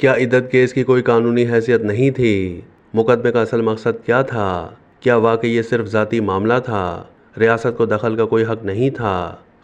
کیا عدت کیس کی کوئی قانونی حیثیت نہیں تھی؟ مقدمے کا اصل مقصد کیا تھا؟ کیا واقعی یہ صرف ذاتی معاملہ تھا؟ ریاست کو دخل کا کوئی حق نہیں تھا؟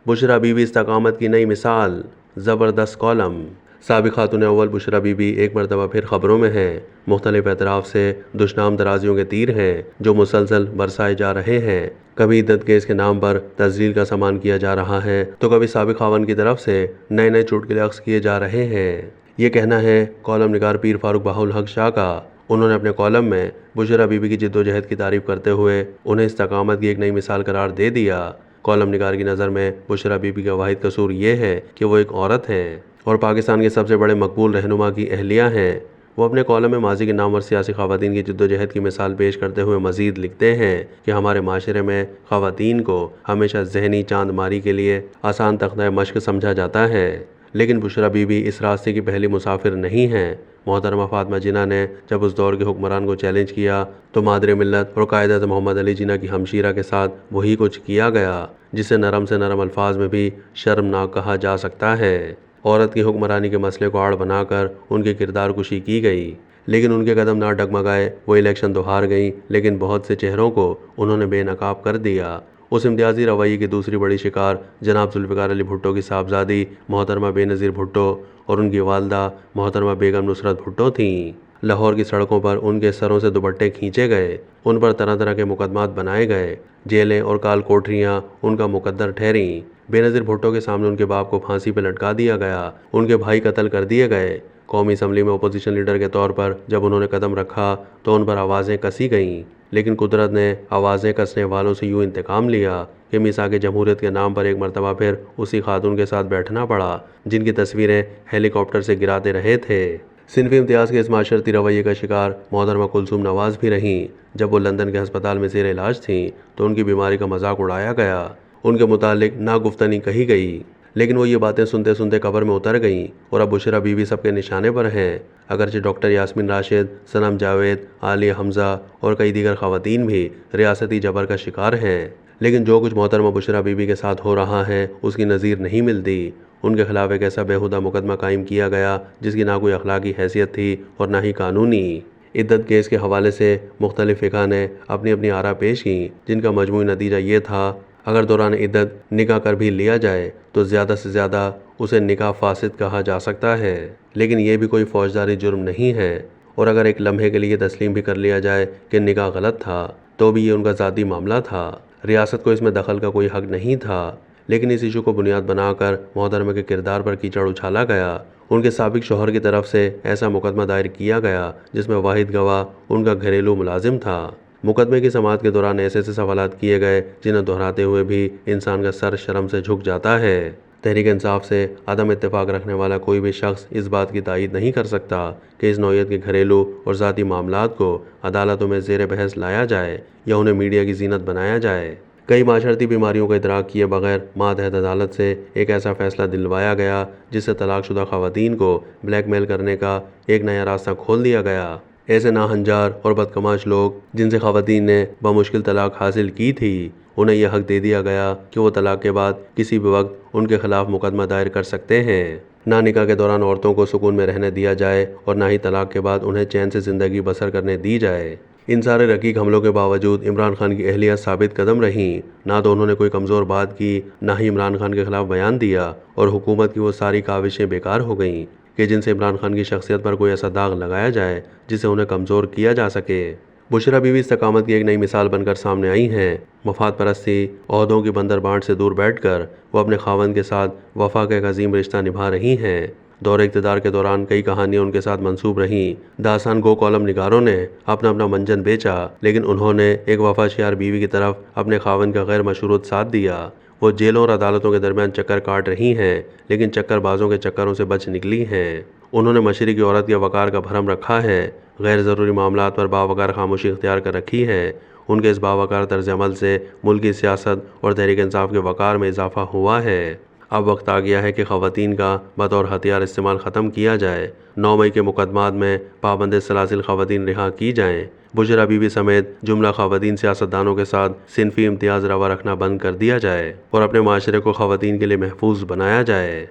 بشریٰ بی بی استقامت کی نئی مثال، زبردست کالم۔ سابق خاتون اول بشریٰ بی بی ایک مرتبہ پھر خبروں میں ہیں۔ مختلف اطراف سے دشنام درازیوں کے تیر ہیں جو مسلسل برسائے جا رہے ہیں۔ کبھی عدت کیس کے نام پر تذلیل کا سامان کیا جا رہا ہے تو کبھی سابق خاوند کی طرف سے نئے نئے چٹکلے اخذ کیے جا رہے ہیں۔ یہ کہنا ہے کالم نگار پیر فاروق بہاءالحق شاہ کا۔ انہوں نے اپنے کالم میں بشریٰ بی بی کی جدوجہد کی تعریف کرتے ہوئے انہیں استقامت کی ایک نئی مثال قرار دے دیا۔ کالم نگار کی نظر میں بشریٰ بی بی کا واحد قصور یہ ہے کہ وہ ایک عورت ہیں اور پاکستان کے سب سے بڑے مقبول رہنما کی اہلیہ ہیں۔ وہ اپنے کالم میں ماضی کے نامور سیاسی خواتین کی جدوجہد کی مثال پیش کرتے ہوئے مزید لکھتے ہیں کہ ہمارے معاشرے میں خواتین کو ہمیشہ ذہنی چاند ماری کے لیے آسان تختہ مشق سمجھا جاتا ہے، لیکن بشریٰ بی بی اس راستے کی پہلی مسافر نہیں ہیں۔ محترمہ فاطمہ جناح نے جب اس دور کے حکمران کو چیلنج کیا تو مادر ملت اور قائد اعظم محمد علی جناح کی ہمشیرہ کے ساتھ وہی کچھ کیا گیا جسے نرم سے نرم الفاظ میں بھی شرمناک کہا جا سکتا ہے۔ عورت کی حکمرانی کے مسئلے کو آڑ بنا کر ان کی کردار کشی کی گئی، لیکن ان کے قدم نہ ڈگمگائے۔ وہ الیکشن تو ہار گئیں لیکن بہت سے چہروں کو انہوں نے بے نقاب کر دیا۔ اس امتیازی رویے کی دوسری بڑی شکار جناب ذوالفقار علی بھٹو کی صاحبزادی محترمہ بے نظیر بھٹو اور ان کی والدہ محترمہ بیگم نصرت بھٹو تھیں۔ لاہور کی سڑکوں پر ان کے سروں سے دوپٹے کھینچے گئے، ان پر طرح طرح کے مقدمات بنائے گئے، جیلیں اور کال کوٹریاں ان کا مقدر ٹھہریں۔ بے نظیر بھٹو کے سامنے ان کے باپ کو پھانسی پہ لٹکا دیا گیا، ان کے بھائی قتل کر دیے گئے۔ قومی اسمبلی میں اپوزیشن لیڈر کے طور پر جب انہوں نے قدم رکھا تو ان پر آوازیں کسی گئیں، لیکن قدرت نے آوازیں کسنے والوں سے یوں انتقام لیا کہ میثاق جمہوریت کے نام پر ایک مرتبہ پھر اسی خاتون کے ساتھ بیٹھنا پڑا جن کی تصویریں ہیلی کاپٹر سے گراتے رہے تھے۔ صنفی امتیاز کے اس معاشرتی رویے کا شکار محترمہ کلثوم نواز بھی رہیں۔ جب وہ لندن کے ہسپتال میں زیر علاج تھیں تو ان کی بیماری کا مذاق اڑایا گیا، ان کے متعلق ناگفتنی کہی گئی، لیکن وہ یہ باتیں سنتے سنتے قبر میں اتر گئیں اور اب بشریٰ بی بی سب کے نشانے پر ہیں۔ اگرچہ ڈاکٹر یاسمین راشد، صنم جاوید، عالیہ حمزہ اور کئی دیگر خواتین بھی ریاستی جبر کا شکار ہیں، لیکن جو کچھ محترمہ بشریٰ بی بی کے ساتھ ہو رہا ہے اس کی نظیر نہیں ملتی۔ ان کے خلاف ایک ایسا بےہودہ مقدمہ قائم کیا گیا جس کی نہ کوئی اخلاقی حیثیت تھی اور نہ ہی قانونی۔ عدت کیس کے حوالے سے مختلف فقہ نے اپنی اپنی آراء پیش کیں جن کا مجموعی نتیجہ یہ تھا اگر دوران عدت نکاح کر بھی لیا جائے تو زیادہ سے زیادہ اسے نکاح فاسد کہا جا سکتا ہے، لیکن یہ بھی کوئی فوجداری جرم نہیں ہے، اور اگر ایک لمحے کے لیے تسلیم بھی کر لیا جائے کہ نکاح غلط تھا تو بھی یہ ان کا ذاتی معاملہ تھا، ریاست کو اس میں دخل کا کوئی حق نہیں تھا۔ لیکن اس ایشو کو بنیاد بنا کر محترمہ کے کردار پر کیچڑ اچھالا گیا۔ ان کے سابق شوہر کی طرف سے ایسا مقدمہ دائر کیا گیا جس میں واحد گواہ ان کا گھریلو ملازم تھا۔ مقدمے کی سماعت کے دوران ایسے سوالات کیے گئے جنہیں دہراتے ہوئے بھی انسان کا سر شرم سے جھک جاتا ہے۔ تحریک انصاف سے عدم اتفاق رکھنے والا کوئی بھی شخص اس بات کی تائید نہیں کر سکتا کہ اس نوعیت کے گھریلو اور ذاتی معاملات کو عدالتوں میں زیر بحث لایا جائے یا انہیں میڈیا کی زینت بنایا جائے۔ کئی معاشرتی بیماریوں کا ادراک کیے بغیر ماتحت عدالت سے ایک ایسا فیصلہ دلوایا گیا جس سے طلاق شدہ خواتین کو بلیک میل کرنے کا ایک نیا راستہ کھول دیا گیا۔ ایسے ناہنجار اور بدکماش لوگ جن سے خواتین نے بمشکل طلاق حاصل کی تھی انہیں یہ حق دے دیا گیا کہ وہ طلاق کے بعد کسی بھی وقت ان کے خلاف مقدمہ دائر کر سکتے ہیں۔ نہ نکاح کے دوران عورتوں کو سکون میں رہنے دیا جائے اور نہ ہی طلاق کے بعد انہیں چین سے زندگی بسر کرنے دی جائے۔ ان سارے رقیق حملوں کے باوجود عمران خان کی اہلیہ ثابت قدم رہیں، نہ تو انہوں نے کوئی کمزور بات کی نہ ہی عمران خان کے خلاف بیان دیا، اور حکومت کی وہ ساری کاوشیں بیکار ہو گئیں کہ جن سے عمران خان کی شخصیت پر کوئی ایسا داغ لگایا جائے جسے انہیں کمزور کیا جا سکے۔ بشریٰ بی بی استقامت کی ایک نئی مثال بن کر سامنے آئی ہیں۔ مفاد پرستی، عہدوں کی بندر بانٹ سے دور بیٹھ کر وہ اپنے خاوند کے ساتھ وفا کا ایک عظیم رشتہ نبھا رہی ہیں۔ دور اقتدار کے دوران کئی کہانیاں ان کے ساتھ منسوب رہیں۔ داستان گو کالم نگاروں نے اپنا منجن بیچا، لیکن انہوں نے ایک وفاشیار بیوی کی طرف اپنے خاوند کا غیر مشروط ساتھ دیا۔ وہ جیلوں اور عدالتوں کے درمیان چکر کاٹ رہی ہیں، لیکن چکر بازوں کے چکروں سے بچ نکلی ہیں۔ انہوں نے مشرقی عورت کے وقار کا بھرم رکھا ہے، غیر ضروری معاملات پر باوقار خاموشی اختیار کر رکھی ہے۔ ان کے اس باوقار طرز عمل سے ملکی سیاست اور تحریک انصاف کے وقار میں اضافہ ہوا ہے۔ اب وقت آ گیا ہے کہ خواتین کا بطور ہتھیار استعمال ختم کیا جائے۔ 9 مئی کے مقدمات میں پابند سلاسل خواتین رہا کی جائیں۔ بشریٰ بی بی سمیت جملہ خواتین سیاستدانوں کے ساتھ صنفی امتیاز روا رکھنا بند کر دیا جائے اور اپنے معاشرے کو خواتین کے لیے محفوظ بنایا جائے۔